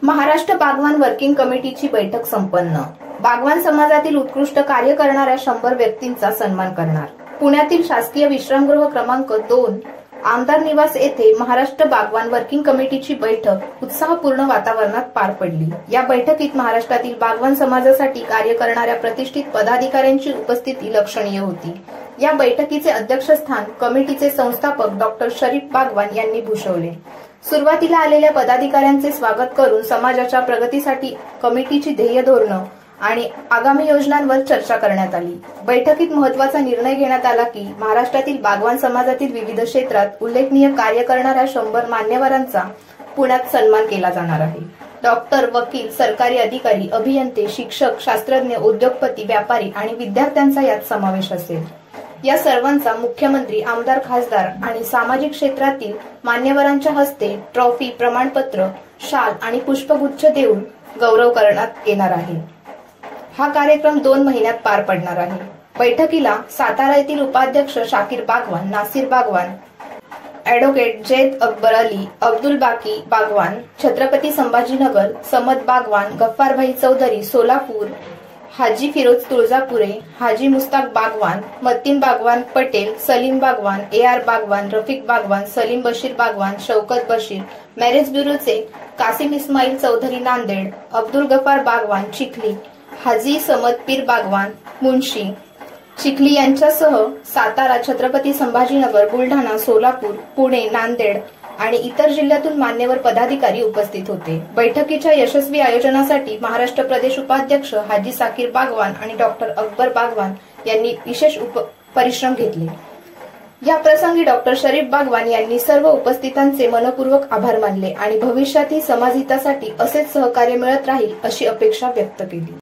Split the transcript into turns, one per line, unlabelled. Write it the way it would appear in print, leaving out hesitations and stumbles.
Maharashtra Bagwan working कमिटीची बैठक संपन्न। बागवान समाजातील उत्कृष्ट कार्य करणाऱ्या 100 व्यक्तींचा सन्मान करणार। पुण्यातील शासकीय विश्रामगृह क्रमांक 2 आमदार निवास येथे महाराष्ट्र बागवान वर्किंग कमिटीची बैठक उत्साहपूर्ण वातावरणात पार पडली। या बैठकीत महाराष्ट्रातील बागवान समाजासाठी कार्य करणाऱ्या प्रतिष्ठित पदाधिकाऱ्यांची उपस्थिती लक्षणीय होती। या बैठकीचे अध्यक्षस्थान कमिटीचे संस्थापक डॉक्टर शरीफ बागवान यांनी भूषवले। सुरुवातीला आलेल्या पदाधिकाऱ्यांचे स्वागत करून समाजाच्या प्रगतीसाठी कमिटीची ध्येय धोरणं आणि आगामी योजनांवर चर्चा करण्यात आली। बैठकीत महत्त्वाचा निर्णय घेण्यात आला की महाराष्ट्रातील बागवान समाजातील विविध क्षेत्रात उल्लेखनीय कार्य करणाऱ्या 100 मान्यवरांचा पुण्यात सन्मान केला जाणार आहे। डॉक्टर, वकील, सरकारी अधिकारी, अभियंते, शिक्षक, शास्त्रज्ञ, उद्योगपती, व्यापारी आणि विद्यार्थ्यांचा यात समावेश असेल। या सर्वांचा मुख्यमंत्री, आमदार, खासदार आणि सामाजिक क्षेत्रातील मान्यवरांच्या हस्ते ट्रॉफी, प्रमाणपत्र, शाल आणि पुष्पगुच्छ देऊन गौरव करण्यात येणार आहे। हा कार्यक्रम 2 महिन्यात पार पडणार आहे। बैठकीला सातारा येथील उपाध्यक्ष Shakir Bagwan, Nasir Bagwan, advocate Zaid Akbar Ali, Abdul Baki Bagwan, Chhatrapati Sambhajinagar, Samad Bagwan, Gaffarbhai Chaudhari Solapur, Haji Firoz Tuljapure, Haji Mushtaq Bagwan, Matin Bagwan Patel, Salim Bagwan, AR Bagwan, Rafiq Bagwan, Salim Bashir Bagwan, Shaukat Bashir, marriage ब्युरोचे कासिम इस्माईल चौधरी नांदेड, अब्दुल गफ्फार बागवान चिखली, हाजी समद पीर बागवान मुंशी चिखली यांच्यासह सातारा, छत्रपती संभाजीनगर, बुलढाणा, सोलापूर, पुणे, नांदेड आणि इतर जिल्ह्यातून मान्यवर पदाधिकारी उपस्थित होते। बैठकीच्या यशस्वी आयोजनासाठी महाराष्ट्र प्रदेश उपाध्यक्ष हाजी साकीर बागवान आणि डॉक्टर अकबर बागवान यांनी विशेष परिश्रम घेतले। या प्रसंगी डॉक्टर शरीफ बागवान यांनी सर्व उपस्थितांचे मनपूर्वक आभार मानले आणि भविष्यातही समाजहितासाठी असेच सहकार्य मिळत राहील अशी अपेक्षा व्यक्त केली।